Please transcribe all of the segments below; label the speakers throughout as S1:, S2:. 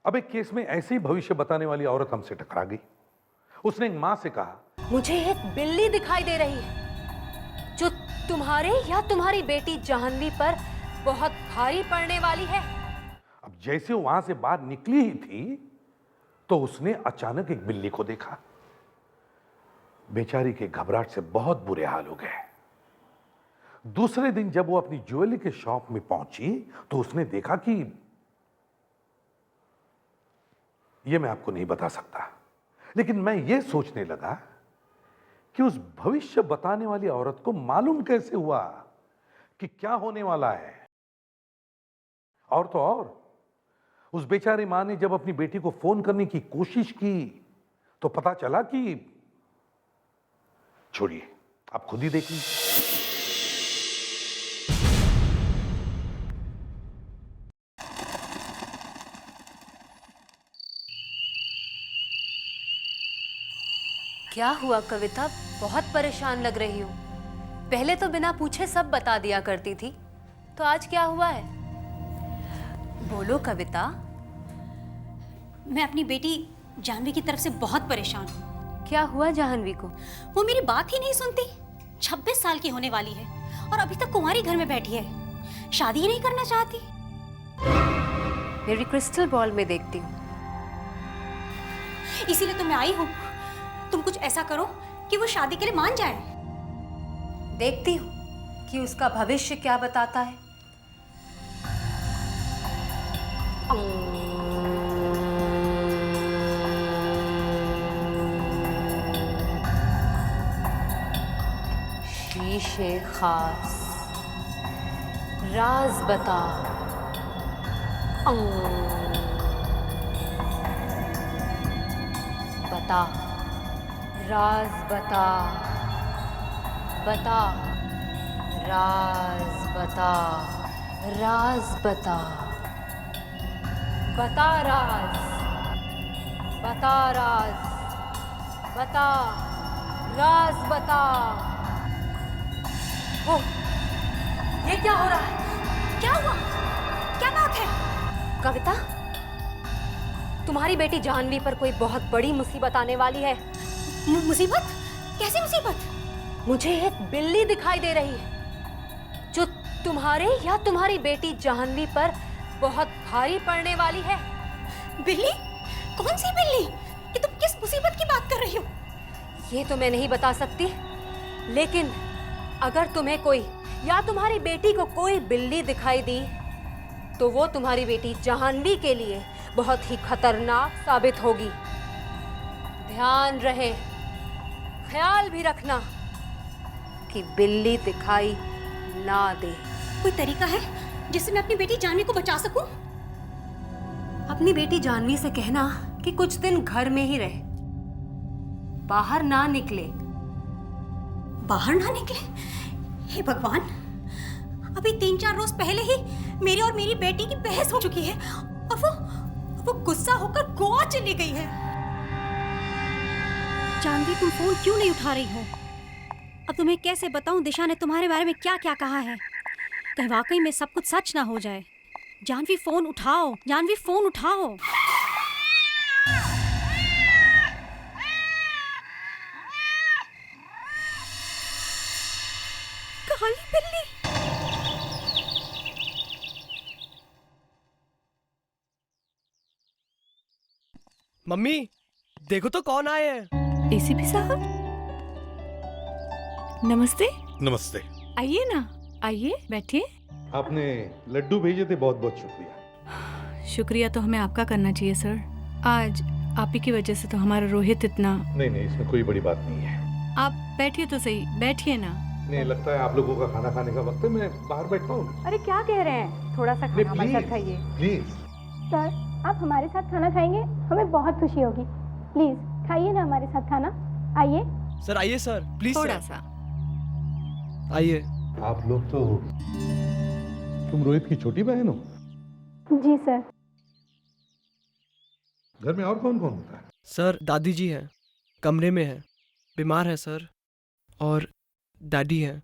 S1: अब एक केस में ऐसे ही भविष्य बताने वाली औरत हमसे टकरा गई। उसने एक मां से कहा,
S2: मुझे एक बिल्ली दिखाई दे रही है जो तुम्हारे या तुम्हारी बेटी जाह्नवी पर बहुत भारी पड़ने वाली है।
S1: अब जैसे वो वहां से बाहर निकली ही थी तो उसने अचानक एक बिल्ली को देखा। बेचारी के घबराहट से बहुत बुरे हाल हो गए। दूसरे दिन जब वो अपनी ज्वेलरी के शॉप में पहुंची तो उसने देखा कि यह मैं आपको नहीं बता सकता, लेकिन मैं यह सोचने लगा कि उस भविष्य बताने वाली औरत को मालूम कैसे हुआ कि क्या होने वाला है। और तो और उस बेचारी मां ने जब अपनी बेटी को फोन करने की कोशिश की तो पता चला कि, छोड़िए आप खुद ही देख लीजिए।
S2: क्या हुआ कविता, बहुत परेशान लग रही हो। पहले तो बिना पूछे सब बता दिया करती थी, तो आज क्या हुआ है? बोलो कविता।
S3: मैं अपनी बेटी जाह्नवी की तरफ से बहुत परेशान हूँ।
S2: क्या हुआ जाह्नवी को?
S3: वो मेरी बात ही नहीं सुनती। 26 साल की होने वाली है और अभी तक कुंवारी घर में बैठी है, शादी ही नहीं करना चाहती।
S2: मेरी क्रिस्टल बॉल में देखती हूँ।
S3: इसीलिए तो मैं आई हूँ। तुम कुछ ऐसा करो कि वो शादी के लिए मान जाए।
S2: देखती हूँ कि उसका भविष्य क्या बताता है। शीशे खास राज बता। बता राज बता, बता राज बता, राज बता, बता राज, बता राज, बता राज बता। ओ, ये क्या हो रहा है?
S3: क्या हुआ? क्या बात है?
S2: कविता, तुम्हारी बेटी जाह्नवी पर कोई बहुत बड़ी मुसीबत आने वाली है।
S3: मुसीबत? कैसी मुसीबत?
S2: मुझे एक बिल्ली दिखाई दे रही है जो तुम्हारे या तुम्हारी बेटी जाह्नवी पर बहुत भारी पड़ने वाली है।
S3: बिल्ली? कौन सी बिल्ली? ये तुम किस मुसीबत की बात कर रही हो?
S2: ये तो मैं नहीं बता सकती, लेकिन अगर तुम्हें कोई या तुम्हारी बेटी को कोई बिल्ली दिखाई दी तो वो तुम्हारी बेटी जाह्नवी के लिए बहुत ही खतरनाक साबित होगी। ध्यान रहे, ख्याल भी रखना कि बिल्ली दिखाई ना दे।
S3: कोई तरीका है जिससे मैं अपनी बेटी जाह्नवी को बचा सकूं?
S2: अपनी बेटी जाह्नवी से कहना कि कुछ दिन घर में ही रहे, बाहर ना निकले।
S3: बाहर ना निकले? हे भगवान, अभी 3-4 रोज पहले ही मेरी और मेरी बेटी की बहस हो चुकी है और वो गुस्सा होकर गोवा चली गई है। जाह्नवी, तुम फोन क्यों नहीं उठा रही हो? अब तुम्हें कैसे बताऊं दिशा ने तुम्हारे बारे में क्या क्या कहा है। कहीं वाकई में सब कुछ सच ना हो जाए। जाह्नवी फोन उठाओ, जाह्नवी फोन उठाओ। काली बिल्ली।
S4: मम्मी देखो तो कौन आए हैं।
S5: एसीपी साहब, नमस्ते।
S1: नमस्ते।
S5: आइए ना, आइए बैठिए।
S1: आपने लड्डू भेजे थे, बहुत बहुत शुक्रिया।
S5: शुक्रिया तो हमें आपका करना चाहिए सर। आज आप ही की वजह से तो हमारा रोहित इतना।
S1: नहीं नहीं, इसमें कोई बड़ी बात नहीं है।
S5: आप बैठिए तो सही, बैठिए ना।
S1: नहीं, लगता है आप लोगों का खाना खाने का वक्त है, मैं बाहर बैठता हूँ।
S6: अरे क्या कह रहे हैं, थोड़ा सा खाना हमारे साथ खाइए।
S1: प्लीज।
S6: सर, आप हमारे साथ खाना खाएंगे, हमें बहुत खुशी होगी। प्लीज खाइए ना हमारे साथ खाना। आइए
S4: सर, आइए सर, प्लीज
S5: थोड़ा
S4: सर।
S5: सा।
S4: आइए।
S1: आप लोग तो, तुम रोहित की छोटी बहन हो?
S6: जी सर।
S1: घर में और कौन कौन होता है?
S4: सर, दादी जी हैं, कमरे में हैं, बीमार है सर, और डैडी हैं।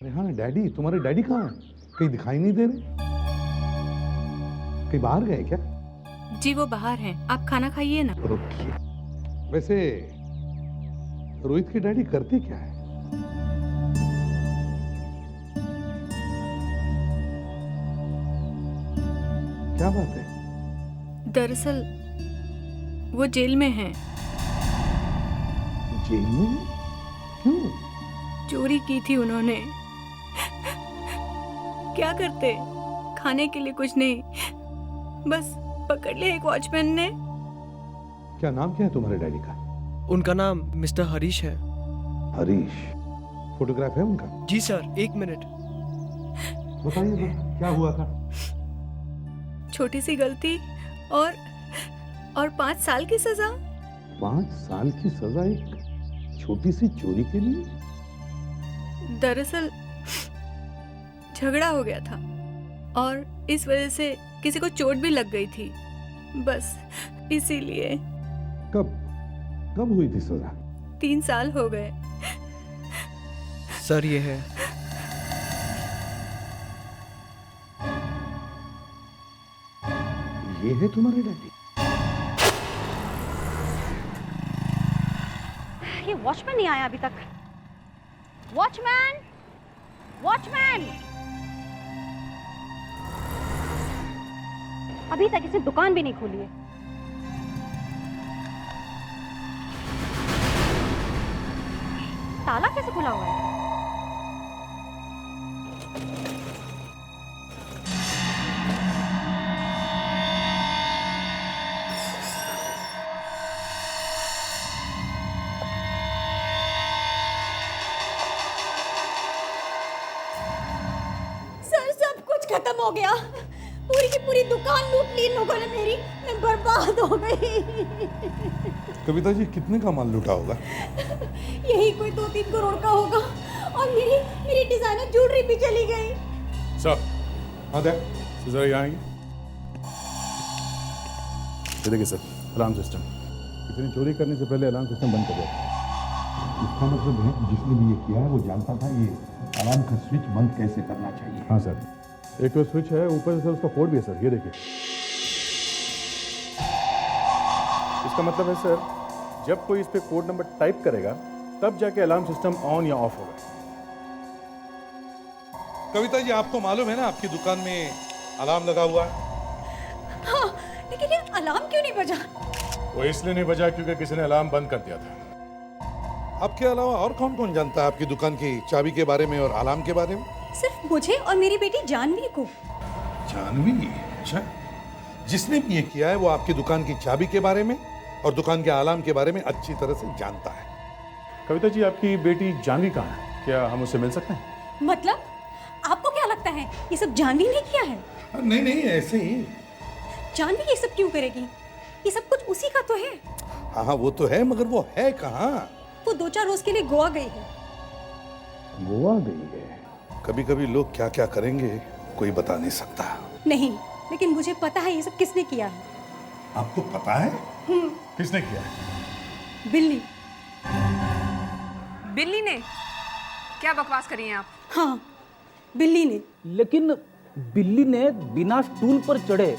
S1: अरे हाँ, डैडी। तुम्हारे डैडी कहाँ हैं? कहीं दिखाई नहीं दे रहे। कहीं बाहर गए क्या?
S5: जी वो बाहर हैं, आप खाना खाइए ना।
S1: ओके। वैसे रोहित की डैडी करती क्या है? क्या बात है?
S5: दरअसल वो जेल में हैं।
S1: जेल में? क्यों?
S5: चोरी की थी उन्होंने। क्या करते, खाने के लिए कुछ नहीं, बस पकड़ लिया एक वॉचमैन ने।
S1: क्या नाम क्या है तुम्हारे डैडी का?
S4: उनका नाम मिस्टर हरीश है।
S1: हरीश। फोटोग्राफ है उनका?
S4: जी सर, 1 मिनट।
S1: बताइए क्या हुआ था?
S5: छोटी सी गलती और 5 साल की सजा।
S1: 5 साल की सजा एक छोटी सी चोरी के लिए?
S5: दरअसल झगड़ा हो गया था और इस वजह से किसी को चोट भी लग गई थी, बस इसीलिए।
S1: कब हुई थी सजा?
S5: 3 साल हो गए।
S4: सर ये है।
S1: ये है तुम्हारे डैडी?
S3: ये वॉचमैन नहीं आया अभी तक। Watchman, watchman! अभी तक इसने दुकान भी नहीं खोली है। ताला कैसे खुला हुआ है? सर, सब कुछ खत्म हो गया। पूरी की पूरी दुकान लूट ली इन लोगों ने मेरी। मैं बर्बाद हो गई।
S1: कविता जी, कितने का माल लूटा होगा?
S3: यही कोई 2-3 करोड़ का होगा। और मेरी डिजाइनर ज्वेलरी भी चली गई।
S7: सर,
S1: हाँ देख,
S7: जरा यहाँ आइए। ये देखिए सर, अलार्म सिस्टम। किसी ने चोरी करने से पहले अलार्म सिस्टम बंद कर दिया।
S1: इसका मतलब है जिसने भी ये किया है वो जानता था ये अलार्म का स्विच बंद कैसे करना चाहिए।
S7: हाँ सर, एक तो स्विच है, ऊपर से सर उसका कोड भी है सर, ये देखिए। इसका मतलब है सर, जब कोई इस पे कोड नंबर टाइप करेगा तब जाके अलार्म सिस्टम ऑन या ऑफ होगा।
S1: कविता जी, आपको मालूम है ना आपकी दुकान में अलार्म लगा हुआ है?
S3: हाँ, लेकिन ये अलार्म क्यों नहीं बजा?
S7: वो इसलिए नहीं बजा क्योंकि किसी ने अलार्म बंद कर दिया था।
S1: आपके अलावा और कौन कौन जानता है आपकी दुकान की चाबी के बारे में और अलार्म के बारे में?
S3: सिर्फ मुझे और मेरी बेटी जानवी को।
S1: जानवी? अच्छा, जिसने भी ये किया है वो आपकी दुकान की चाबी के बारे में और दुकान के अलार्म के बारे में अच्छी तरह से जानता है।
S7: कविता जी, आपकी बेटी जानवी कहाँ है? क्या हम उससे मिल सकते हैं?
S3: मतलब आपको क्या लगता है ये सब जानवी ने किया है?
S1: नहीं नहीं, ऐसे ही।
S3: जानवी ये सब क्यों करेगी? ये सब कुछ उसी का तो है।
S1: हाँ हाँ, वो तो है, मगर वो है कहाँ?
S3: वो 2-4 रोज के लिए गोवा गई है।
S1: गोवा गई है? कभी कभी लोग क्या क्या करेंगे कोई बता नहीं सकता।
S3: नहीं, लेकिन मुझे पता है ये सब किसने किया है।
S1: आपको पता है?
S7: किसने किया है?
S3: बिल्ली।
S2: बिल्ली ने? क्या बकवास करी हैं आप?
S3: हाँ, बिल्ली ने।
S8: लेकिन बिल्ली ने बिना स्टूल पर चढ़े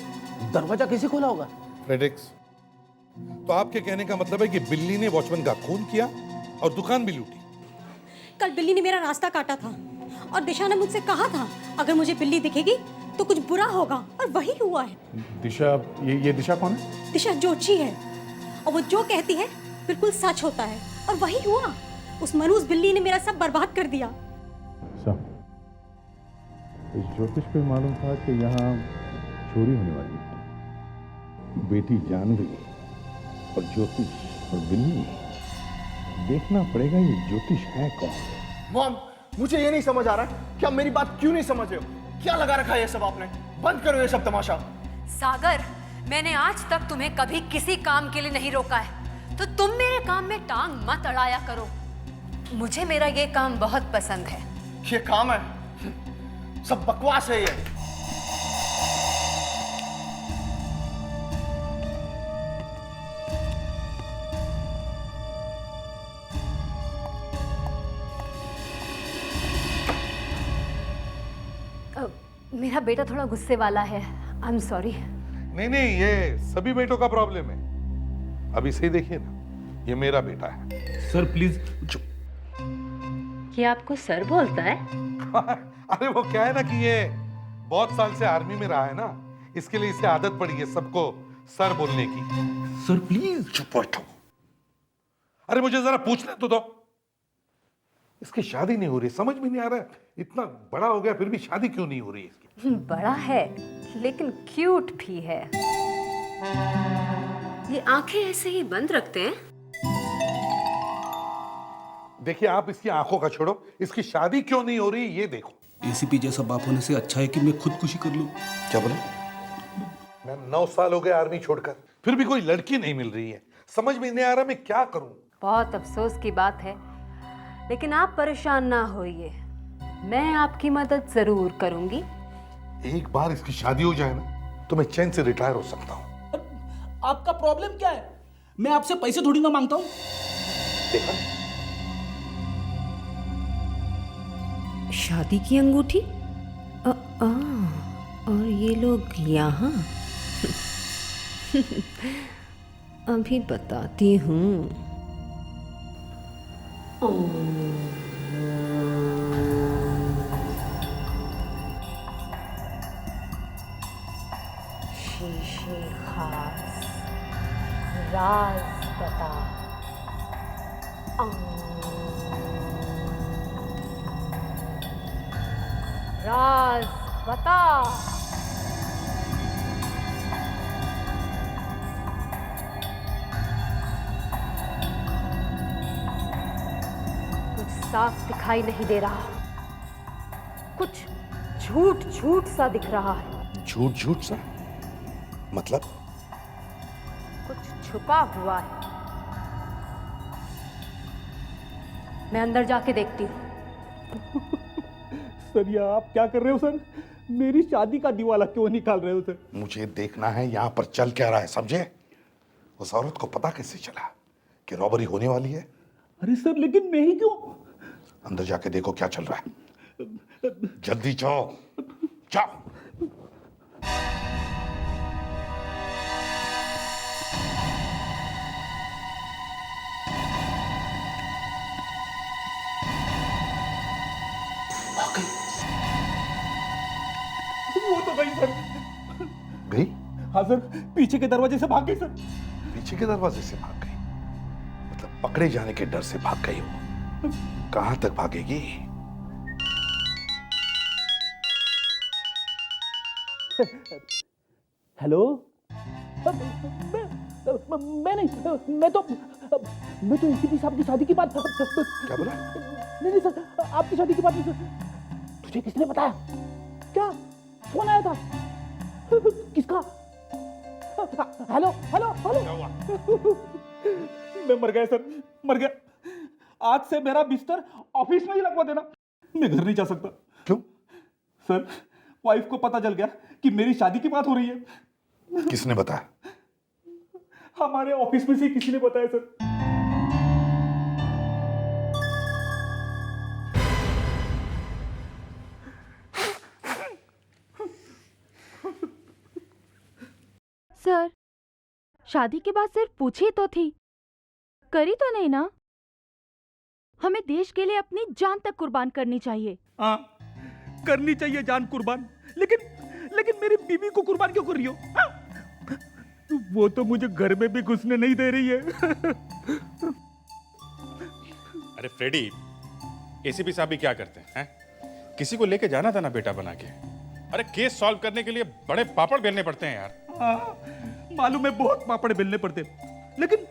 S8: दरवाजा कैसे खोला होगा?
S1: फ्रेडेक्स, तो आपके कहने का मतलब है कि बिल्ली ने वॉचमैन का खून किया और दुकान भी लूटी?
S3: कल बिल्ली ने मेरा रास्ता काटा था और दिशा ने मुझसे कहा था अगर मुझे बिल्ली दिखेगी तो कुछ बुरा होगा, और वही हुआ है।
S7: दिशा? ये दिशा कौन है?
S3: दिशा जोशी है और वो जो कहती है बिल्कुल सच होता है, और वही हुआ। उस मनूस बिल्ली ने मेरा सब बर्बाद कर दिया।
S7: इस ज्योतिष पे मालूम था कि यहाँ चोरी होने वाली है।
S1: बेटी जानवी और ज्योतिष और बिल्ली, देखना पड़ेगा ये ज्योतिष है कौन।
S9: मॉम, मुझे ये नहीं समझ आ रहा कि आप मेरी बात क्यों नहीं समझ रहे हो। क्या लगा रखा है ये सब आपने? बंद करो ये सब तमाशा।
S2: सागर, मैंने आज तक तुम्हें कभी किसी काम के लिए नहीं रोका है, तो तुम मेरे काम में टांग मत अड़ाया करो। मुझे मेरा ये काम बहुत पसंद है।
S9: ये काम है, सब बकवास है ये।
S2: मेरा बेटा थोड़ा गुस्से वाला है। I am sorry.
S1: नहीं नहीं, ये सभी बेटों का प्रॉब्लम है। अब इसे ही देखिए ना, ये मेरा बेटा है।
S8: Sir please.
S2: ये आपको सर बोलता है?
S1: अरे वो क्या है ना कि ये बहुत साल से आर्मी में रहा है ना, इसके लिए इसे आदत पड़ी है सबको सर बोलने की।
S8: Sir please.
S1: चुप बैठो। अरे मुझे जरा पूछने तो दो, इसकी शादी नहीं हो रही, समझ में नहीं आ रहा है, इतना बड़ा हो गया फिर भी शादी क्यों नहीं हो रही इसकी?
S2: बड़ा है लेकिन क्यूट भी है। ये आंखें ऐसे ही बंद रखते हैं।
S1: देखिए आप इसकी आंखों का छोड़ो, इसकी शादी क्यों नहीं हो रही ये देखो।
S8: एसीपी जैसा बाप होने से अच्छा है कि मैं खुदकुशी कर लूं।
S1: क्या बोला? मैं 9 साल हो गए आर्मी छोड़कर, फिर भी कोई लड़की नहीं मिल रही है, समझ में नहीं आ रहा मैं क्या करूं।
S2: बहुत अफसोस की बात है, लेकिन आप परेशान ना होइए, मैं आपकी मदद जरूर करूंगी।
S1: एक बार इसकी शादी हो जाए ना तो मैं चैन से रिटायर हो सकता हूं।
S8: आपका प्रॉब्लम क्या है? मैं आपसे पैसे थोड़ी ना मांगता हूं।
S1: देखा?
S2: शादी की अंगूठी? और ये लोग यहाँ? अभी बताती हूँ। शीशे खास राज बता। राज बता। कुछ साफ दिखाई नहीं दे रहा, कुछ झूठ झूठ सा दिख रहा है।
S1: झूठ झूठ सा मतलब?
S2: कुछ छुपा हुआ है। मैं अंदर जाके देखती हूँ।
S8: सर ये आप क्या कर रहे हो सर? मेरी शादी का दिवाला क्यों निकाल रहे हो सर?
S1: मुझे देखना है यहाँ पर चल क्या रहा है, समझे? उस औरत को पता कैसे चला कि रॉबरी होने वाली है?
S8: अरे सर लेकिन मैं ही क्यों?
S1: अंदर जाके देखो क्या चल रहा है, जल्दी जाओ जाओ।
S8: वो तो गई सर।
S1: गई?
S8: हाँ सर, पीछे के दरवाजे से भाग गई सर।
S1: पीछे के दरवाजे से भाग गई? मतलब पकड़े जाने के डर से भाग गई हो? कहां तक भागेगी?
S8: हेलो? मैं नहीं, मैं तो एसीपी साहब की शादी की बात।
S1: क्या बोला?
S8: नहीं सर, आपकी शादी की बात नहीं सर। तुझे किसने बताया? क्या फोन आया था? किसका? Hello hello hello. मैं मर गया सर, मर गया। आज से मेरा बिस्तर ऑफिस में ही लगवा देना, मैं घर नहीं जा सकता।
S1: क्यों?
S8: सर वाइफ को पता चल गया कि मेरी शादी की बात हो रही है।
S1: किसने बताया?
S8: हमारे ऑफिस में से किसी ने बताया सर।
S6: सर, शादी के बाद सिर्फ पूछी तो थी, करी तो नहीं ना? हमें देश के लिए अपनी जान तक कुर्बान करनी चाहिए।
S8: हाँ करनी चाहिए जान कुर्बान, लेकिन मेरी बीवी को कुर्बान क्यों कर रही हो? हाँ? वो तो मुझे घर में भी घुसने नहीं दे रही है।
S7: अरे फ्रेडी, एसीपी साहब भी क्या करते हैं? किसी को लेके जाना था ना बेटा बना के। अरे केस सॉल्व करने के लिए बड़े पापड़ बेलने पड़ते हैं यार।
S8: हाँ, मालूम है बहुत पापड़ बेलने पड़ते, लेकिन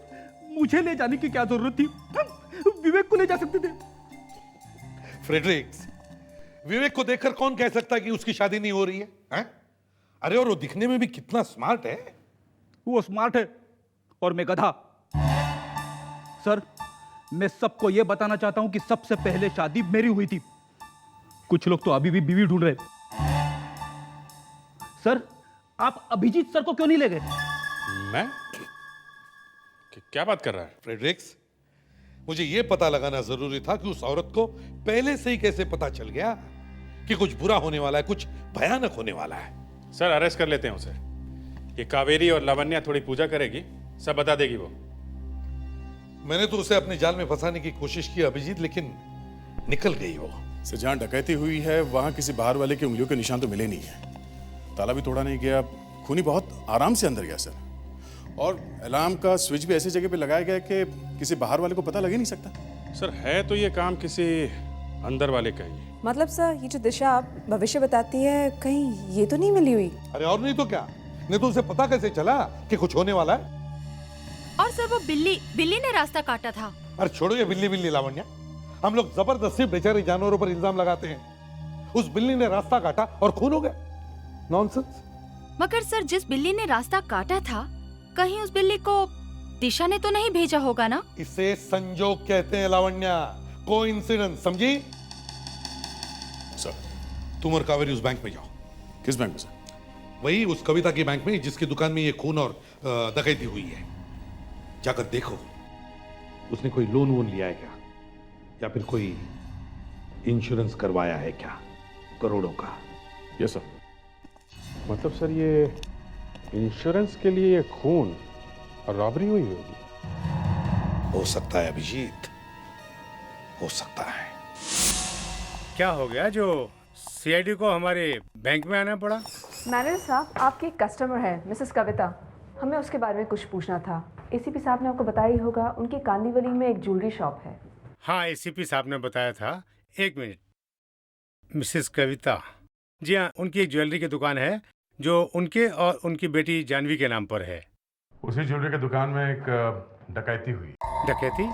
S8: मुझे ले जाने की क्या जरूरत थी? विवेक को ले जा सकते थे।
S1: फ्रेडरिक्स, विवेक को देखकर कौन कह सकता है कि उसकी शादी नहीं हो रही है? हैं? अरे और वो दिखने में भी कितना स्मार्ट है।
S8: वो स्मार्ट है और मैं गधा। सर मैं सबको यह बताना चाहता हूं कि सबसे पहले शादी मेरी हुई थी। कुछ लोग तो अभी भी बीवी ढूंढ रहे। सर आप अभिजीत सर को क्यों नहीं ले गए?
S7: मैं? क्या बात कर रहा है?
S1: फ्रेडरिक्स, मुझे यह पता लगाना जरूरी था कि उस औरत को पहले से ही कैसे पता चल गया कि कुछ बुरा होने वाला है, कुछ भयानक होने वाला है।
S7: सर अरेस्ट कर लेते हैं उसे। ये कावेरी और लावण्या थोड़ी पूजा करेगी, सब बता देगी वो।
S1: मैंने तो उसे अपने जाल में फंसाने की कोशिश की अभिजीत, लेकिन निकल गई वो।
S7: सर जहाँ डकैती हुई है वहां किसी बाहर वाले की उंगलियों के निशान तो मिले नहीं है, ताला भी तोड़ा नहीं गया, खूनी बहुत आराम से अंदर गया सर। और अलार्म का स्विच भी ऐसी जगह पे लगाया गया कि किसी बाहर वाले को पता लग ही नहीं सकता। सर है तो ये काम किसी अंदर वाले का ही।
S10: मतलब सर ये जो दिशा आप भविष्य बताती है, कहीं ये तो नहीं मिली हुई?
S1: अरे और नहीं तो क्या, नहीं तो उसे पता कैसे चला कि कुछ होने वाला है?
S6: और सर वो बिल्ली ने रास्ता काटा था।
S1: अरे छोड़ो ये बिल्ली लावण्या, हम लोग जबरदस्ती बेचारे जानवरों पर इल्जाम लगाते हैं। उस बिल्ली ने रास्ता काटा और खून हो गया। नॉनसेंस।
S6: मगर सर जिस बिल्ली ने रास्ता काटा था, कहीं उस बिल्ली को दिशा ने तो नहीं भेजा होगा ना?
S1: इसे संजोग कहते हैं लावण्या, कोइंसिडेंस, समझी? सर तुम और कावेरी उस बैंक में जाओ।
S7: किस बैंक में सर?
S1: वही उस कविता की बैंक में जिसकी दुकान में ये खून और डकैती हुई है। जाकर देखो उसने कोई लोन वोन लिया है क्या, या फिर कोई इंश्योरेंस करवाया है क्या करोड़ों का।
S7: Yes sir. मतलब सर ये इंश्योरेंस के लिए ये खून और रॉबरी हुई होगी।
S1: हो सकता है अभिजीत, हो सकता है।
S11: क्या हो गया जो सीआईडी को हमारे बैंक में आना पड़ा?
S10: मैनेजर साहब, आपकी कस्टमर है मिसेस कविता, हमें उसके बारे में कुछ पूछना था। एसीपी साहब ने आपको बताया ही होगा, उनकी कांदीवली में एक ज्वेलरी शॉप है।
S11: हाँ, एसीपी साहब ने बताया था। एक मिनट, मिसेस कविता, जी हाँ, उनकी एक ज्वेलरी की दुकान है जो उनके और उनकी बेटी जानवी के नाम पर है।
S7: उसी ज्वेलरी की दुकान में एक डकैती हुई।
S11: डकैती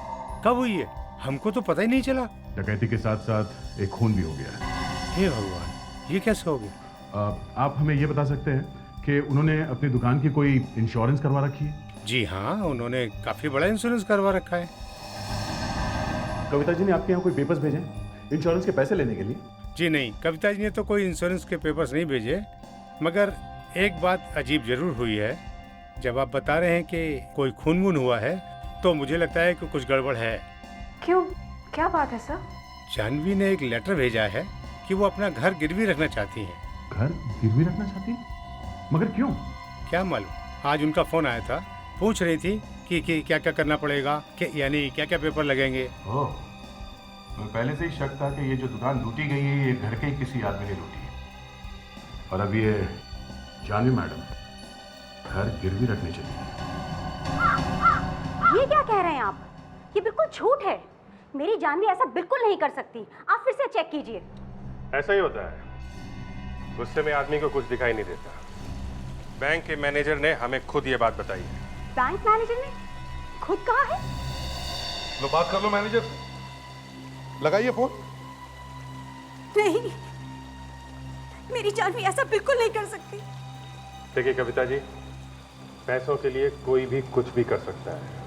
S11: कब हुई है? हमको तो पता ही नहीं चला।
S12: डकैती के साथ साथ एक खून भी हो गया।
S11: हे भगवान, ये कैसे हो गया?
S12: आप हमें ये बता सकते हैं कि उन्होंने अपनी दुकान की कोई इंश्योरेंस करवा रखी है?
S11: जी हाँ, उन्होंने काफी बड़ा इंश्योरेंस करवा रखा है।
S12: कविता जी ने आपके यहाँ कोई पेपर्स भेजे इंश्योरेंस के पैसे लेने के लिए?
S11: जी नहीं, कविता जी ने तो कोई इंश्योरेंस के पेपर्स नहीं भेजे, मगर एक बात अजीब जरूर हुई है। जब आप बता रहे हैं कि कोई खून वून हुआ है तो मुझे लगता है कि कुछ गड़बड़ है।
S10: क्यों, क्या बात है सर?
S11: जानवी ने एक लेटर भेजा है कि वो अपना घर गिरवी रखना चाहती हैं।
S12: घर गिरवी रखना चाहती? मगर क्यों?
S11: क्या मालूम, आज उनका फोन आया था, पूछ रही थी कि क्या क्या करना पड़ेगा, कि यानी क्या क्या पेपर लगेंगे।
S12: ओह, तो पहले से ही शक था कि ये जो दुकान लूटी गई है ये घर के ही किसी आदमी ने लूटी है। और अब ये जानवी मैडम घर गिरवी रखने चली है।
S3: ये क्या कह रहे हैं आप? ये बिल्कुल झूठ है। मेरी जानवी ऐसा बिल्कुल नहीं कर सकती। आप फिर से चेक कीजिए।
S7: ऐसा ही होता है, गुस्से में आदमी को कुछ दिखाई नहीं देता। बैंक के मैनेजर ने हमें खुद ये बात बताई है।
S3: बैंक मैनेजर ने खुद कहा है?
S1: लो बात कर लो मैनेजर से, लगाइए फोन।
S3: नहीं, मेरी जानवी ऐसा बिल्कुल नहीं कर सकती।
S7: देखिए कविता जी, पैसों के लिए कोई भी कुछ भी कर सकता है।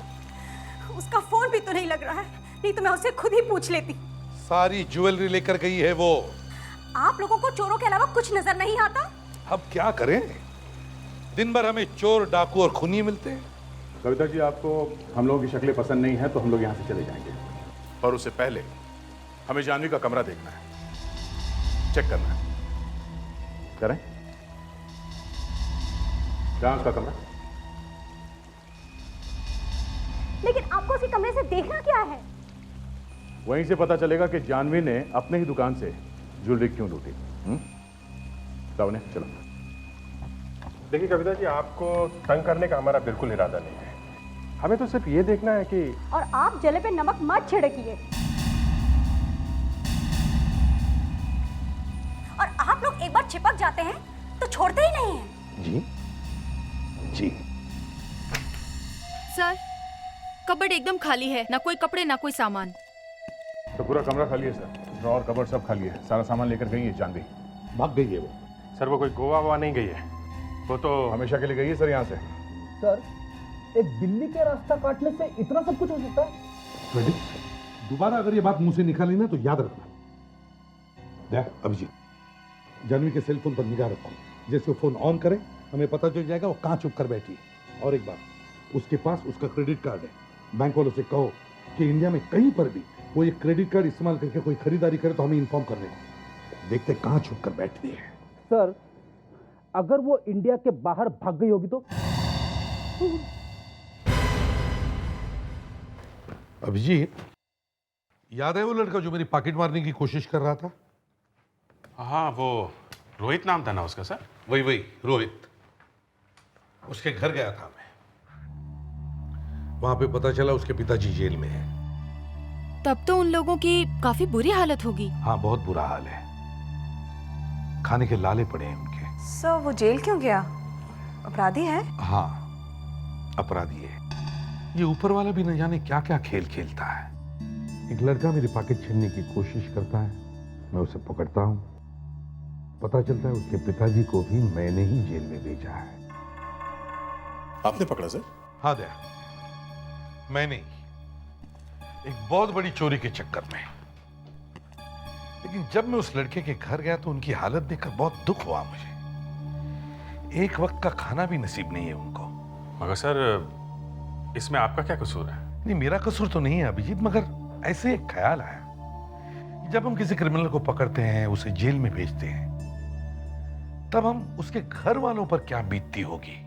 S3: उसका फोन भी तो नहीं लग रहा है, नहीं तो मैं उससे खुद ही पूछ लेती।
S1: सारी ज्वेलरी लेकर गई है वो।
S3: आप लोगों को चोरों के अलावा कुछ नजर नहीं आता?
S1: अब क्या करें, दिन भर हमें चोर, डाकू और खूनी मिलते हैं।
S12: कविता जी, आपको हम लोगों की शक्लें पसंद नहीं है तो हम लोग यहाँ से चले जाएंगे।
S7: और उससे पहले हमें जानवी का कमरा देखना है, चेक करना है।
S12: करें? कहाँ उसका कमरा?
S3: लेकिन आपको उसके कमरे से देखना क्या है?
S12: वहीं से पता चलेगा कि जानवी ने अपने ही दुकान से ज्वेलरी क्यों लूटी। लावण्या, चलो।
S7: देखिए कविता जी, आपको तंग करने का हमारा बिल्कुल इरादा नहीं है। हमें तो सिर्फ ये देखना है कि
S3: और आप जले पे नमक मत छिड़किए। और आप लोग एक बार चिपक जाते हैं तो छोड़ते ही नहीं हैं।
S1: जी जी।
S6: सर, कबर्ड एकदम खाली है, ना कोई कपड़े ना कोई सामान।
S12: तो पूरा कमरा खाली है सर, ड्रॉर कबर्ड सब खाली है, सारा सामान लेकर गई है जानवी।
S1: भाग गई है वो।
S7: सर वो कोई गोवा वोवा नहीं गई है, वो तो
S12: हमेशा के लिए गई है सर यहाँ से।
S8: सर, एक बिल्ली के रास्ता काटने से इतना सब कुछ हो सकता है?
S1: दोबारा अगर ये बात मुंह से निकाली ना तो याद रखना। देख अभिजीत, जानवी के सेल फोन पर निगाह रखो। जैसे वो फोन ऑन करे हमें पता चल जाएगा वो कहाँ चुप कर बैठी है। और एक बात, उसके पास उसका क्रेडिट कार्ड है। बैंक वालों से कहो कि इंडिया में कहीं पर भी वो ये क्रेडिट कार्ड इस्तेमाल करके कोई खरीदारी करे तो हमें इन्फॉर्म करने को। देखते कहाँ छुप कर बैठती है।
S8: सर, अगर वो इंडिया के बाहर भाग गई होगी तो?
S1: अभिजीत, याद है वो लड़का जो मेरी पॉकेट मारने की कोशिश कर रहा था?
S7: हाँ, वो रोहित नाम था ना उसका सर?
S1: वही रोहित। उसके घर गया था मैं। वहां पे पता चला उसके पिताजी जेल में हैं।
S6: तब तो उन लोगों की काफी बुरी हालत होगी।
S1: हाँ, बहुत बुरा हाल है। खाने के लाले पड़े हैं उनके।
S10: सर वो जेल क्यों गया? अपराधी है?
S1: हाँ, अपराधी है। ये ऊपर वाला भी न जाने क्या क्या खेल खेलता है। एक लड़का मेरी पॉकेट छीनने की कोशिश करता है, मैं उसे पकड़ता हूं। पता चलता है उसके पिताजी को भी मैंने ही जेल में भेजा है।
S7: आपने पकड़ा सर?
S1: हाँ दया, मैंने ही, एक बहुत बड़ी चोरी के चक्कर में। लेकिन जब मैं उस लड़के के घर गया तो उनकी हालत देखकर बहुत दुख हुआ मुझे। एक वक्त का खाना भी नसीब नहीं है उनको।
S7: मगर सर, इसमें आपका क्या कसूर है?
S1: नहीं, मेरा कसूर तो नहीं है अभिजीत, मगर ऐसे एक ख्याल आया कि जब हम किसी क्रिमिनल को पकड़ते हैं, उसे जेल में भेजते हैं, तब हम उसके घर वालों पर क्या बीतती होगी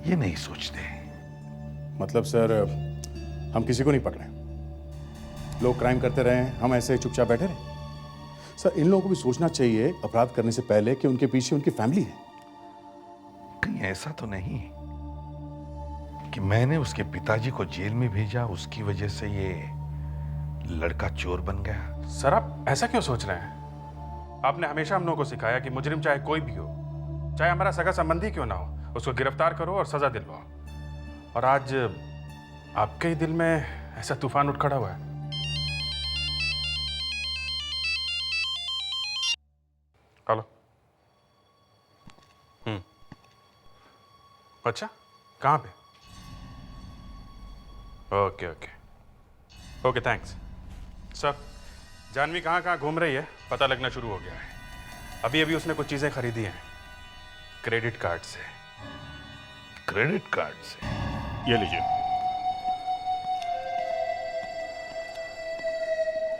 S1: ये नहीं सोचते।
S7: मतलब सर, हम किसी को नहीं पकड़े, लोग क्राइम करते रहे, हम ऐसे चुपचाप बैठे रहे? सर, इन लोगों को भी सोचना चाहिए अपराध करने से पहले कि उनके पीछे उनकी फैमिली है।
S1: कहीं ऐसा तो नहीं कि मैंने उसके पिताजी को जेल में भेजा, उसकी वजह से ये लड़का चोर बन गया?
S7: सर, आप ऐसा क्यों सोच रहे हैं? आपने हमेशा हम लोगों को सिखाया कि मुजरिम चाहे कोई भी हो, चाहे हमारा सगा संबंधी क्यों ना हो, उसको गिरफ्तार करो और सजा दिलवाओ। और आज आपके ही दिल में ऐसा तूफान उठ खड़ा हुआ है। हेलो। अच्छा, कहाँ पे? Okay, thanks. सर, जानवी कहाँ कहाँ घूम रही है पता लगना शुरू हो गया है। अभी उसने कुछ चीजें खरीदी हैं क्रेडिट कार्ड से।
S1: क्रेडिट कार्ड से?
S7: ये लीजिए।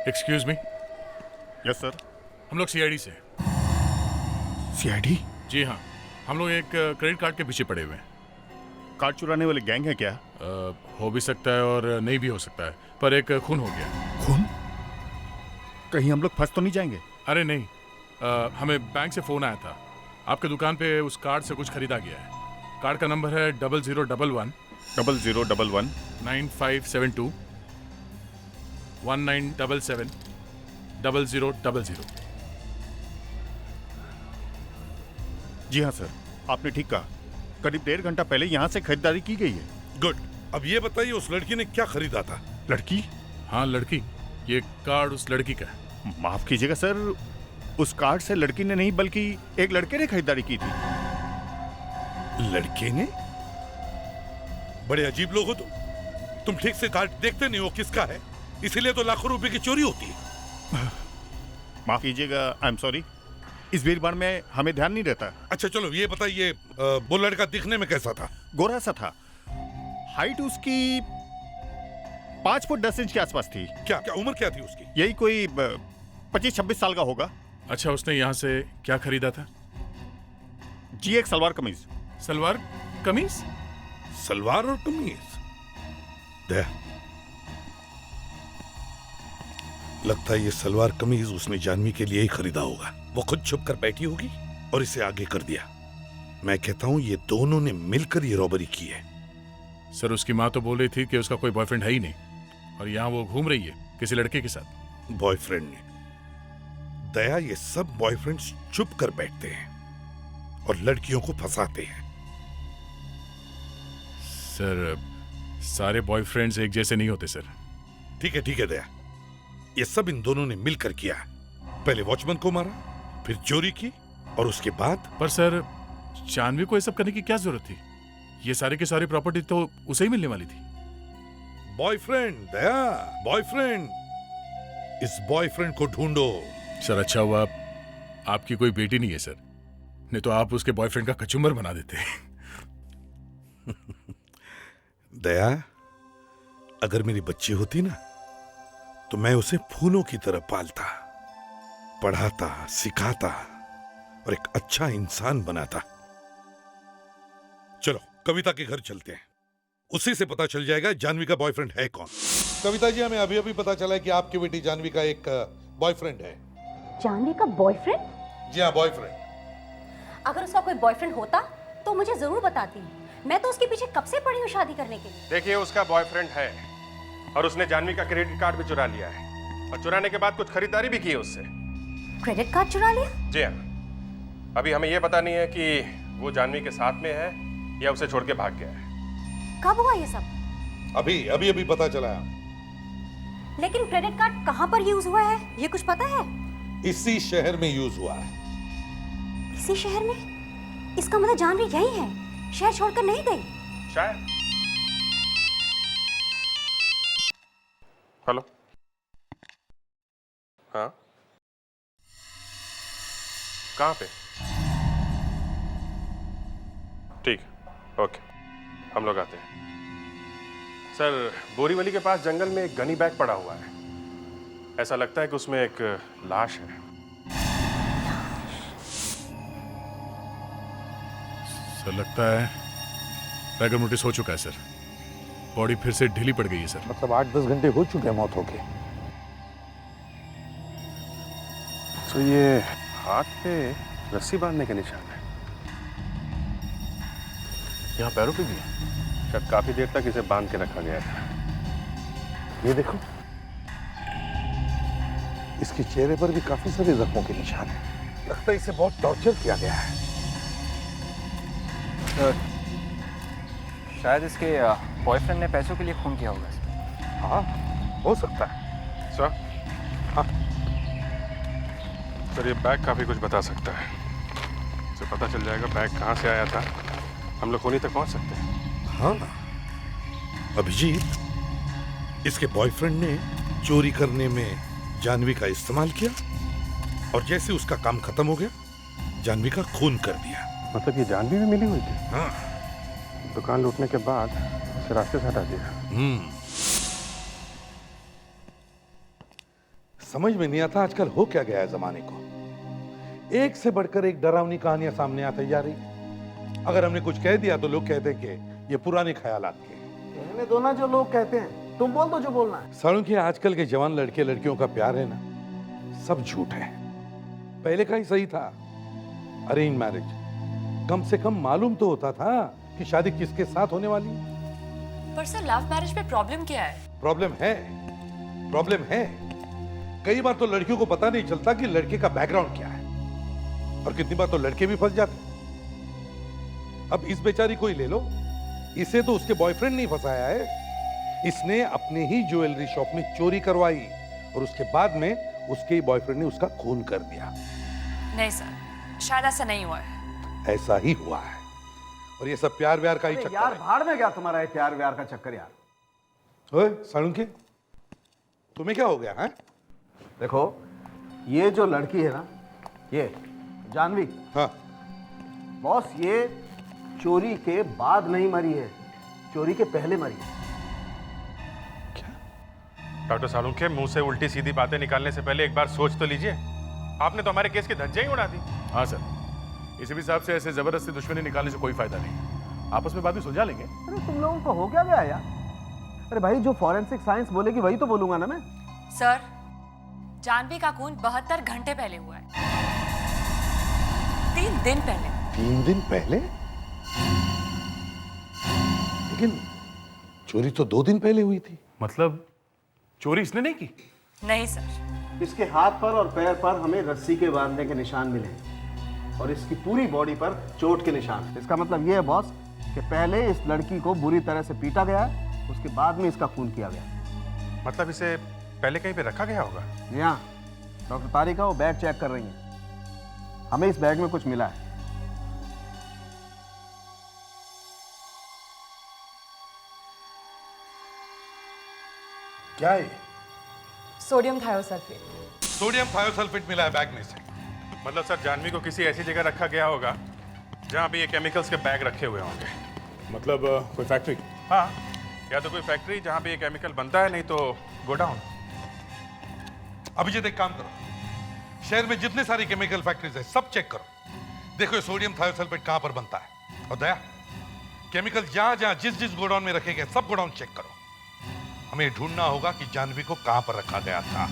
S12: Excuse me.
S7: Yes sir.
S12: हम लोग सीआईडी से।
S7: सीआईडी?
S12: जी हाँ, हम लोग एक क्रेडिट कार्ड के पीछे पड़े हुए हैं।
S7: कार्ड चुराने वाले गैंग है क्या?
S12: हो भी सकता है और नहीं भी हो सकता है, पर एक खून हो गया।
S7: खून? कहीं हम लोग फंस तो नहीं जाएंगे?
S12: अरे नहीं, हमें बैंक से फोन आया था, आपके दुकान पे उस कार्ड से कुछ खरीदा गया है। कार्ड का नंबर है 0011
S7: 0011
S12: 9572 1977 0000।
S7: जी हाँ सर, आपने ठीक कहा। करीब 1.5 घंटा पहले यहाँ से खरीदारी की गई है।
S1: गुड। अब ये बताइए उस लड़की ने क्या खरीदा था?
S7: लड़की?
S12: हाँ, लड़की। ये कार्ड उस लड़की का है।
S7: माफ कीजिएगा सर, उस कार्ड से लड़की ने नहीं बल्कि एक लड़के ने खरीदारी की थी।
S1: लड़के ने? बड़े अजीब लोग हो तुम ठीक से कार्ड देखते नहीं हो किसका है, इसीलिए तो लाखों रुपए की चोरी होती है।
S7: माफ कीजिएगा, आई एम सॉरी, इस भीड़ भाड़ में हमें ध्यान नहीं रहता।
S1: अच्छा चलो ये बताइए, वो लड़का दिखने में कैसा था?
S7: गोरा सा था, हाइट उसकी 5 फुट 10 इंच के आसपास थी।
S1: क्या उम्र क्या थी उसकी?
S7: यही कोई 25-26 साल का होगा।
S12: अच्छा, उसने यहाँ से क्या खरीदा था?
S7: जी, एक सलवार कमीज।
S12: सलवार कमीज?
S1: सलवार और कमीज? लगता है ये सलवार कमीज उसने जानवी के लिए ही खरीदा होगा। वो खुद छुप कर बैठी होगी और इसे आगे कर दिया। मैं कहता हूं ये दोनों ने मिलकर ये रॉबरी की है।
S12: सर, उसकी माँ तो बोल रही थी कि उसका कोई बॉयफ्रेंड है ही नहीं और यहाँ वो घूम रही है किसी लड़के के साथ।
S1: बॉयफ्रेंड ने? दया, ये सब बॉयफ्रेंड्स चुप कर बैठते हैं और लड़कियों को फंसाते हैं।
S12: सर, सारे बॉयफ्रेंड्स एक जैसे नहीं होते सर।
S1: ठीक है दया, ये सब इन दोनों ने मिलकर किया। पहले वॉचमैन को मारा, फिर चोरी की और उसके बाद।
S12: पर सर, जानवी को ये सब करने की क्या जरूरत थी? ये सारी की सारी प्रॉपर्टी तो उसे ही मिलने वाली थी।
S1: बॉयफ्रेंड दया, बॉयफ्रेंड। इस बॉयफ्रेंड को ढूंढो।
S12: सर, अच्छा हुआ आपकी कोई बेटी नहीं है सर, नहीं तो आप उसके बॉयफ्रेंड का कचुम्बर बना देते।
S1: दया, अगर मेरी बच्ची होती ना तो मैं उसे फूलों की तरह पालता, पढ़ाता, सिखाता और एक अच्छा इंसान बनाता। चलो कविता के घर चलते हैं, उसी से पता चल जाएगा जानवी का बॉयफ्रेंड है कौन। कविता जी, हमें अभी अभी पता चला है कि आपकी बेटी जानवी का एक बॉयफ्रेंड है।
S3: जानवी का बॉयफ्रेंड?
S1: जी हाँ, बॉयफ्रेंड।
S3: अगर उसका कोई बॉयफ्रेंड होता तो मुझे जरूर बताती। मैं तो उसके पीछे कब से पड़ी हूँ शादी करने के लिए।
S12: देखिए, उसका बॉयफ्रेंड है और उसने जानवी का क्रेडिट कार्ड भी चुरा लिया है, और चुराने के बाद कुछ खरीदारी भी की है उससे।
S3: क्रेडिट कार्ड चुरा लिया?
S12: जी हाँ। अभी हमें यह पता नहीं है कि वो जानवी के साथ में है या उसे छोड़ के भाग गया है।
S3: कब हुआ ये सब?
S1: अभी पता चला है।
S3: लेकिन क्रेडिट कार्ड कहाँ पर यूज हुआ है, ये कुछ पता है?
S1: इसी शहर में यूज हुआ है।
S3: इसी शहर में? इसका मतलब जानवी यही है, शहर छोड़कर नहीं गई।
S12: शायद। हेलो। हाँ, कहाँ पे? ठीक, ओके, हम लोग आते हैं। सर, बोरीवली के पास जंगल में एक गनी बैग पड़ा हुआ है। ऐसा लगता है कि उसमें एक लाश है।
S7: सर, लगता है बैगर नोटिस हो चुका है सर। बॉडी फिर से ढीली पड़ गई है सर।
S1: मतलब 8-10 घंटे हो चुके हैं मौत होके।
S12: तो ये हाथ पे रस्सी बांधने के निशान है। यहाँ पैरों पे भी है। शायद काफी देर तक इसे बांध के रखा गया था।
S1: ये देखो, इसके चेहरे पर भी काफी सारे जख्मों के निशान हैं। लगता है इसे बहुत टॉर्चर किया गया है।
S13: शायद इसके बॉयफ्रेंड ने पैसों के लिए खून किया होगा।
S1: हाँ, हो सकता है।
S12: सर, हाँ सर, ये बैग काफी कुछ बता सकता है। इसे पता चल जाएगा बैग कहाँ से आया था, हम लोग खूनी तक पहुँच सकते हैं।
S1: हाँ, अभिजीत, इसके बॉयफ्रेंड ने चोरी करने में जानवी का इस्तेमाल किया और जैसे उसका काम खत्म हो गया, जानवी का खून कर दिया।
S12: मतलब ये जानवी भी मिली हुई थी?
S1: हाँ।
S12: दुकान लूटने के बाद उसे रास्ते से हटा दिया।
S1: समझ में नहीं आता आजकल हो क्या गया है जमाने को। एक से बढ़कर एक डरावनी कहानियां सामने आती जा रही। अगर हमने कुछ कह दिया तो लोग कहते हैं कि ये पुराने ख्यालात के।
S9: कहने दो ना जो लोग कहते हैं, तुम बोल दो जो बोलना है।
S1: सालू, आजकल के जवान लड़के लड़कियों का प्यार है ना, सब झूठ है। पहले का ही सही था। अरेंज मैरिज, कम से कम मालूम तो होता था कि शादी किसके साथ होने वाली है।
S14: पर सर, लव मैरिज में प्रॉब्लम क्या है?
S1: प्रॉब्लम है। कई बार तो लड़कियों को पता नहीं चलता कि लड़के का बैकग्राउंड क्या है, और कितनी बार तो लड़के भी फंस जाते। अब इस बेचारी को ही ले लो, इसे तो उसके बॉयफ्रेंड नहीं फंसाया है, इसने अपने ही ज्वेलरी शॉप में चोरी करवाई और उसके बाद में उसके ही बॉयफ्रेंड ने उसका खून कर दिया।
S14: नहीं सर, शायद ऐसा नहीं हुआ है।
S1: ऐसा ही हुआ है, और ये सब प्यार व्यार का ही चक्कर
S9: यार,
S1: है।
S9: भाड़ में गया तुम्हारा ये प्यार व्यार का चक्कर यार।
S1: ओए सालुंके, तुम्हें क्या हो गया है?
S9: देखो, ये जो लड़की है ना, ये जानवी,
S1: हाँ
S9: बॉस, ये चोरी के बाद नहीं मरी है, चोरी के पहले मरी है।
S12: डॉक्टर सालुंखे, मुंह से उल्टी सीधी बातें निकालने से पहले एक बार सोच तो लीजिए। आपने तो हमारे केस की धज्जियां ही उड़ा दी।
S7: हाँ सर, इसी भी हिसाब से ऐसे जबरदस्ती दुश्मनी निकालने से कोई फायदा नहीं। आपस में बात भी सुलझा लेंगे।
S9: अरे तुम लोगों को हो क्या गया यार? अरे भाई, जो फॉरेंसिक साइंस बोलेगी वही तो बोलूंगा ना मैं।
S14: सर, जानवी का खून 72 घंटे पहले हुआ है। 3 दिन पहले।
S1: 3 दिन पहले? लेकिन चोरी तो 2 दिन पहले हुई थी।
S7: मतलब चोरी इसने नहीं की?
S14: नहीं सर।
S9: इसके हाथ पर और पैर पर हमें रस्सी के बांधने के निशान मिले और इसकी पूरी बॉडी पर चोट के निशान। इसका मतलब ये है बॉस कि पहले इस लड़की को बुरी तरह से पीटा गया, उसके बाद में इसका खून किया गया।
S12: मतलब इसे पहले कहीं पे रखा गया होगा?
S9: जी हाँ, डॉक्टर तारिका वो बैग चेक कर रही हैं। हमें इस बैग में कुछ मिला है।
S1: क्या है?
S14: Sodium thiosulphate.
S1: सोडियम थायोसल्फेट मिला है बैग में से।
S12: मतलब सर, जानवी को किसी ऐसी जगह रखा गया होगा जहाँ पे ये केमिकल्स के बैग रखे हुए होंगे।
S7: मतलब कोई फैक्ट्री?
S12: हाँ, या तो कोई फैक्ट्री जहाँ पे ये केमिकल बनता है, नहीं तो गोडाउन।
S1: अभिजीत, एक काम करो, शहर में जितने सारी केमिकल फैक्ट्रीज है सब चेक करो। देखो ये सोडियम थायोसल्फेट कहां पर बनता है। और दया, केमिकल जहां जहां जिस जिस गोडाउन में रखे गए सब गोडाउन चेक करो। हमें ढूंढना होगा कि जानवी को कहां पर रखा गया था।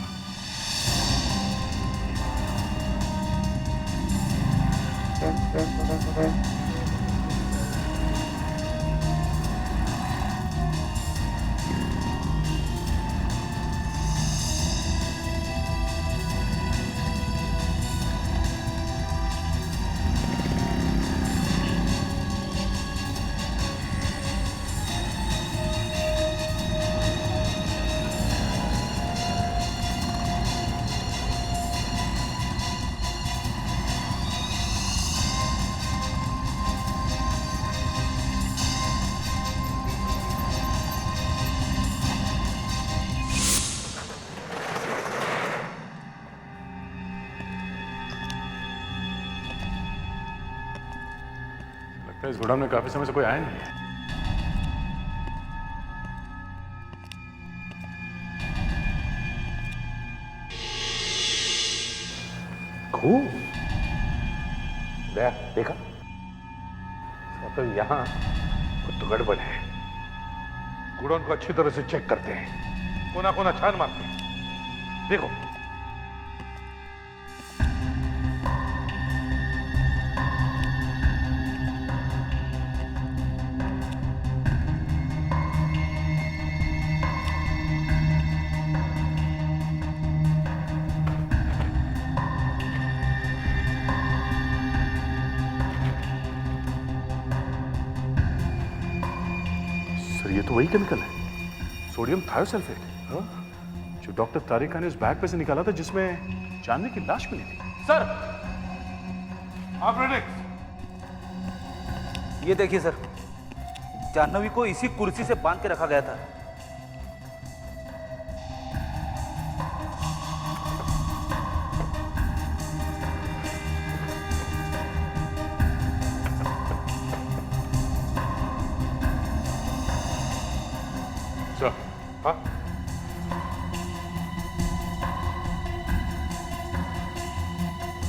S12: इस गोडाउन में काफी समय से कोई आया नहीं है।
S1: खूब देखा तो यहां कुछ तो गड़बड़ है। गोडाउन को अच्छी तरह से चेक करते हैं, कोना कोना छान मारते हैं। देखो
S12: ये तो वही केमिकल है, सोडियम थायोसल्फेट, जो डॉक्टर तारिका ने उस बैग पे से निकाला था जिसमें जानवी की लाश मिली थी।
S9: सर
S1: ऑपरेटिक्स,
S9: ये देखिए सर, जाह्नवी को इसी कुर्सी से बांध के रखा गया था।
S1: हाँ?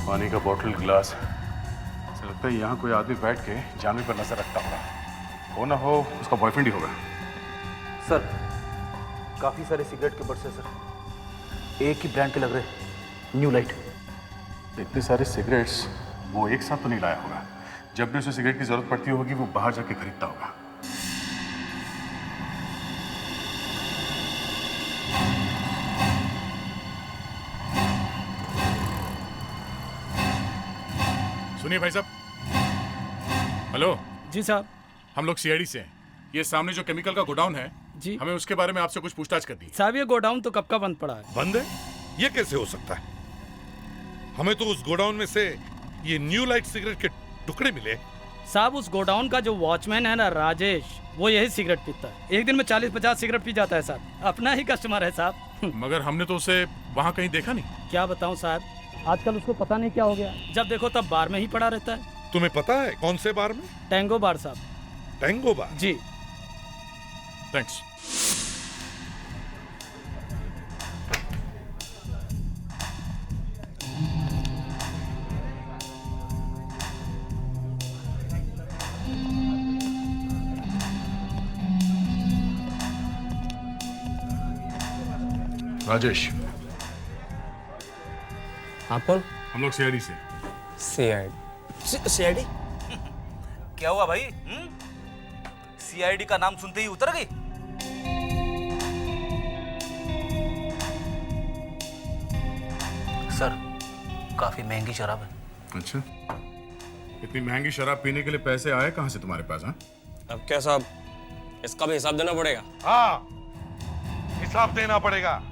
S12: पानी का बोतल, गिलास। ऐसा लगता है यहाँ कोई आदमी बैठ के जानवी पर नजर रखता होगा। हो ना हो उसका बॉयफ्रेंड ही होगा।
S9: सर काफी सारे सिगरेट के बट्स है सर, एक ही ब्रांड के लग रहे, न्यू लाइट।
S12: इतने सारे सिगरेट्स वो एक साथ तो नहीं लाया होगा। जब भी उसे सिगरेट की जरूरत पड़ती होगी वो बाहर जाके खरीदता होगा।
S7: सुनिए भाई साहब। हेलो
S4: जी साहब।
S7: हम लोग सीआईडी से हैं। ये सामने जो केमिकल का गोडाउन है
S4: जी,
S7: हमें उसके बारे में आपसे कुछ पूछताछ करनी है।
S4: साहब ये गोडाउन तो कब का बंद पड़ा है।
S1: बंद है? ये कैसे हो सकता है? हमें तो उस गोडाउन में से ये न्यू लाइट सिगरेट के टुकड़े मिले।
S4: साहब उस गोडाउन का जो वॉचमैन है ना राजेश, वो यही सिगरेट पीता है। एक दिन में 40-50 सिगरेट पी जाता है साहब। अपना ही कस्टमर है साहब।
S7: मगर हमने तो उसे वहाँ कहीं देखा नहीं।
S4: क्या बताऊं साहब, आजकल उसको पता नहीं क्या हो गया। जब देखो तब बार में ही पड़ा रहता है।
S1: तुम्हें पता है कौन से बार में?
S4: टैंगो बार साहब।
S1: टैंगो बार?
S4: जी।
S7: थैंक्स। राजेश।
S13: आप कौन?
S7: हम लोग सीआईडी से।
S9: सीआईडी? क्या हुआ भाई? सीआईडी का नाम सुनते ही उतर गई? सर काफी महंगी शराब है।
S7: अच्छा, इतनी महंगी शराब पीने के लिए पैसे आए कहां से तुम्हारे पास? हाँ,
S13: अब क्या साहब, इसका भी हिसाब देना पड़ेगा।
S1: हाँ, हिसाब देना पड़ेगा,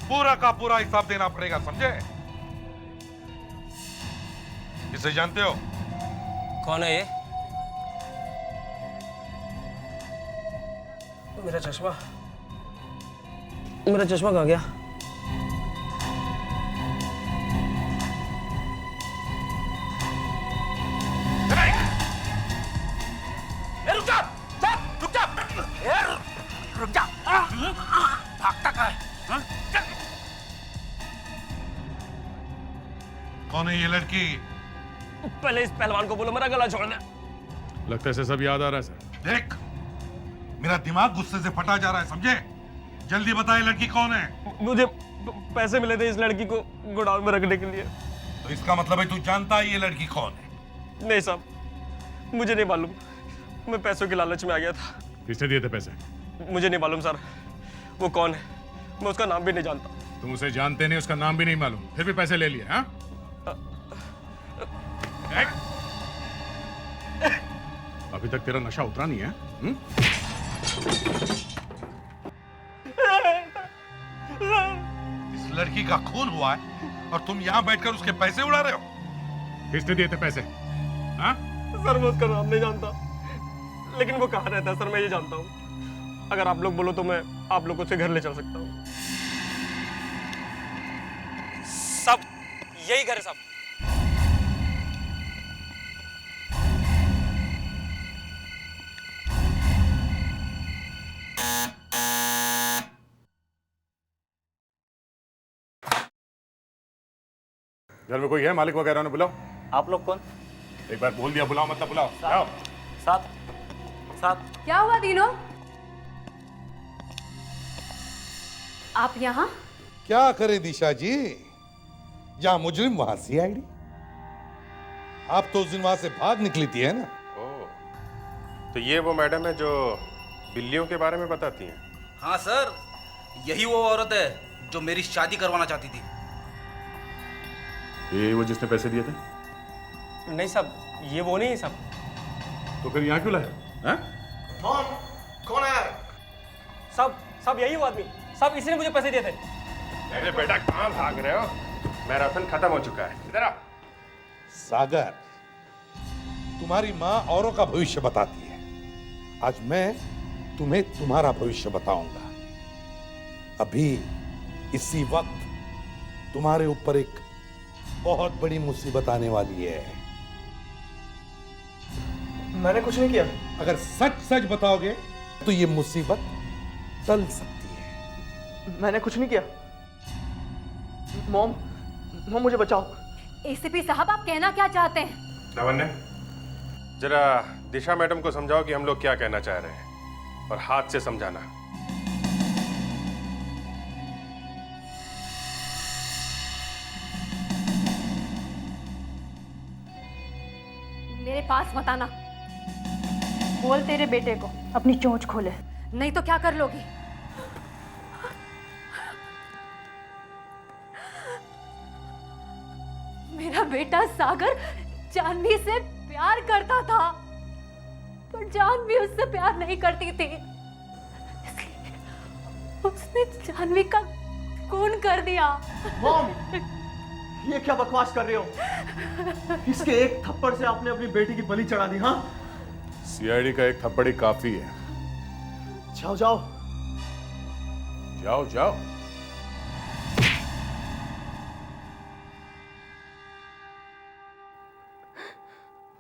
S1: पूरा का पूरा हिसाब देना पड़ेगा, समझे? इसे जानते हो?
S13: कौन है ये? मेरा चश्मा कहाँ गया?
S9: रुक जा, भागता कहाँ है?
S1: है ये लड़की?
S13: पहले इस पहलवान को बोलो मेरा गला छोड़ दे।
S7: लगता है इसे सब याद आ रहा है सर।
S1: देख, मेरा दिमाग गुस्से से फटा जा रहा है, समझे? जल्दी बता ये लड़की कौन है?
S13: मुझे पैसे मिले थे इस लड़की को गोडाउन में रखने के लिए।
S1: तो इसका मतलब है तू जानता है ये लड़की कौन है?
S13: नहीं साहब, मुझे नहीं मालूम, मैं पैसों के लालच में आ गया था।
S7: किसने दिए थे पैसे?
S13: मुझे नहीं मालूम सर, वो कौन है, मैं उसका नाम भी नहीं जानता।
S7: तुम उसे जानते नहीं, उसका नाम भी नहीं मालूम, फिर भी पैसे ले लिए? हाँ? अभी तक तेरा नशा उतरा नहीं है?
S1: इस लड़की का खून हुआ है और तुम यहाँ बैठकर उसके पैसे उड़ा रहे हो?
S7: किसने दिए थे पैसे? हाँ?
S13: सर मैं उसका नाम नहीं जानता, लेकिन वो कहाँ रहता है सर, मैं ये जानता हूँ। अगर आप लोग बोलो तो मैं आप लोगों से घर ले चल सकता हूँ। सब यही घर है सब।
S7: घर में कोई है? मालिक वगैरह ने बुलाओ।
S15: आप लोग कौन?
S7: एक बार बोल दिया बुलाओ मतलब बुलाओ। आओ।
S15: साथ साथ।
S2: क्या हुआ तीनों? आप यहाँ?
S1: क्या करें दिशा जी, जहां मुजरिम वहां सीआईडी। आप तो उस दिन वहां से भाग निकली थी, है ना?
S12: तो ये वो मैडम है जो बिल्लियों के बारे में बताती हैं?
S15: हाँ सर, यही वो औरत है जो मेरी शादी करवाना चाहती थी।
S7: ये वो जिसने पैसे दिए थे?
S13: नहीं साहब, ये वो नहीं है साहब।
S7: तो फिर यहाँ क्यों लाए? हैं?
S13: कौन है? सब यही वो आदमी, सब इसी ने मुझे पैसे दिए थे।
S12: अरे बेटा कहाँ भाग रहे हो? मैराथन खत्म हो चुका है, इधर आओ।
S1: सागर, तुम्हारी माँ औरों का भविष्य बताती है, आज मैं तुम्हें तुम्हारा भविष्य बताऊंगा। अभी इसी वक्त तुम्हारे ऊपर एक बहुत बड़ी मुसीबत आने वाली है।
S13: मैंने कुछ नहीं किया।
S1: अगर सच सच बताओगे तो ये मुसीबत टल सकती है।
S13: मैंने कुछ नहीं किया। मॉम मुझे बचाओ।
S2: एसीपी साहब, आप कहना क्या चाहते हैं?
S12: लावण्य, जरा दिशा मैडम को समझाओ कि हम लोग क्या कहना चाह रहे हैं, और हाथ से समझाना।
S2: मेरे पास मत आना।
S3: बोल तेरे बेटे को अपनी चोंच खोले,
S2: नहीं तो क्या कर लोगी? मेरा बेटा सागर जानवी से प्यार करता था, पर जानवी उससे प्यार नहीं करती थी, इसलिए उसने जानवी का खून कर दिया।
S13: मॉम, ये क्या बकवास कर रहे हो? इसके एक थप्पड़ से आपने अपनी बेटी की बलि चढ़ा दी। हाँ,
S7: सीआईडी का एक थप्पड़ ही काफी है।
S13: जाओ जाओ
S7: जाओ जाओ।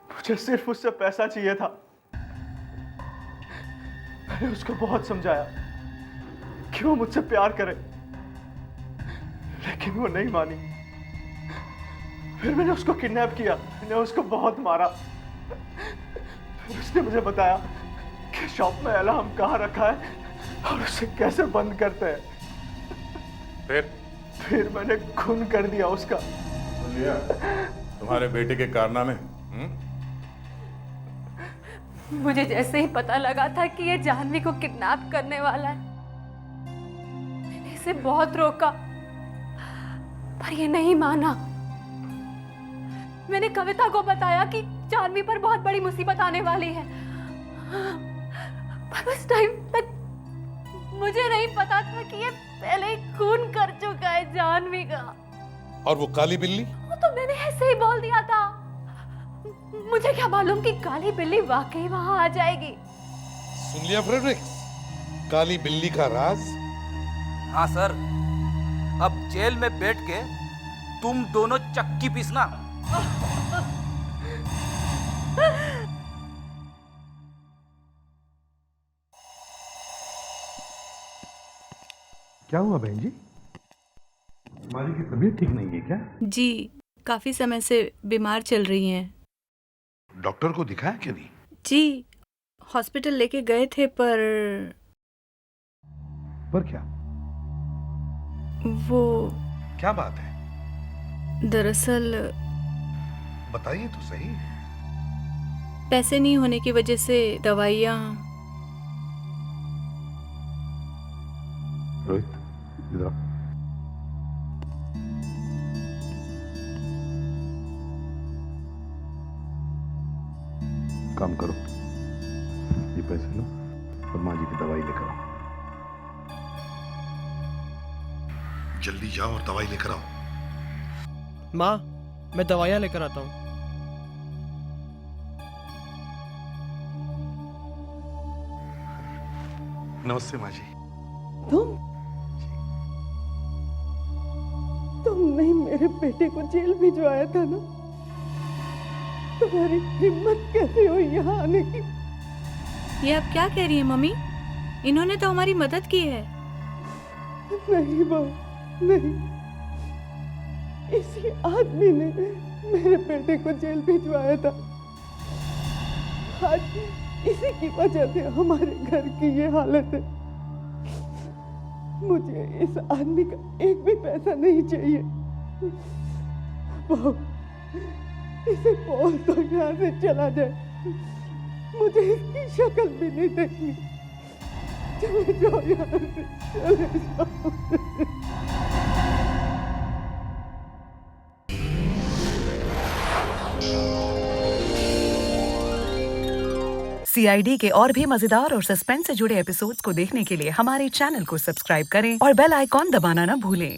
S13: मुझे सिर्फ उससे पैसा चाहिए था। मैंने उसको बहुत समझाया कि वो मुझसे प्यार करे, लेकिन वो नहीं मानी। फिर मैंने उसको किडनैप किया, मैंने उसको बहुत मारा। फिर उसने मुझे बताया कि शॉप में अलार्म कहाँ रखा है और उसे कैसे बंद करते हैं। फिर मैंने खून कर दिया उसका।
S7: तुम्हारे बेटे के कारनामे?
S2: मुझे जैसे ही पता लगा था कि ये जानवी को किडनैप करने वाला है, मैंने इसे बहुत रोका, पर ये नहीं माना। मैंने कविता को बताया कि जानवी पर बहुत बड़ी मुसीबत आने वाली है, पर उस टाइम तक मुझे नहीं पता था कि ये पहले ही खून कर चुका है जानवी का।
S1: और वो काली बिल्ली?
S2: वो तो मैंने ऐसे ही बोल दिया था, मुझे क्या मालूम कि काली बिल्ली वाकई वहां आ जाएगी।
S1: सुन लिया फ्रेडरिक्स, काली बिल्ली का राज?
S15: हाँ सर, अब जेल में बैठ के तुम दोनों चक्की पीसना।
S1: क्या हुआ बहन जी? तुम्हारी की तबीयत ठीक नहीं है क्या?
S5: जी, काफ़ी समय से बीमार चल रही हैं।
S1: डॉक्टर को दिखाया कि नहीं?
S5: जी, हॉस्पिटल लेके गए थे पर
S1: क्या?
S5: वो
S1: क्या बात है?
S5: दरअसल
S1: बताइए तो सही।
S5: पैसे नहीं होने की वजह से दवाइयाँ।
S1: रोहित, इधर आओ। काम करो, ये पैसे लो और माँ जी की दवाई लेकर आओ। जल्दी जाओ और दवाई लेकर आओ।
S13: माँ, मैं दवाइयाँ लेकर आता हूँ।
S1: नमस्ते माँ जी।
S16: तुमने ही मेरे बेटे को जेल भिजवाया था ना? तुम्हारी हिम्मत कैसे हुई यहाँ आने की?
S5: ये आप क्या कह रही हैं मम्मी? इन्होंने तो हमारी मदद की है।
S16: नहीं बहू, नहीं। इसी आदमी ने मेरे बेटे को जेल भिजवाया था। आज इसी की वजह से हमारे घर की ये हालत है। मुझे इस आदमी का एक भी पैसा नहीं चाहिए। बहू, इसे बोल तो यहाँ से चला जाए। मुझे इसकी शक्ल भी नहीं देखनी। चले जाओ यहाँ से, चले जाओ।
S17: CID के और भी मजेदार और सस्पेंस से जुड़े एपिसोड्स को देखने के लिए हमारे चैनल को सब्सक्राइब करें और बेल आइकॉन दबाना ना भूलें।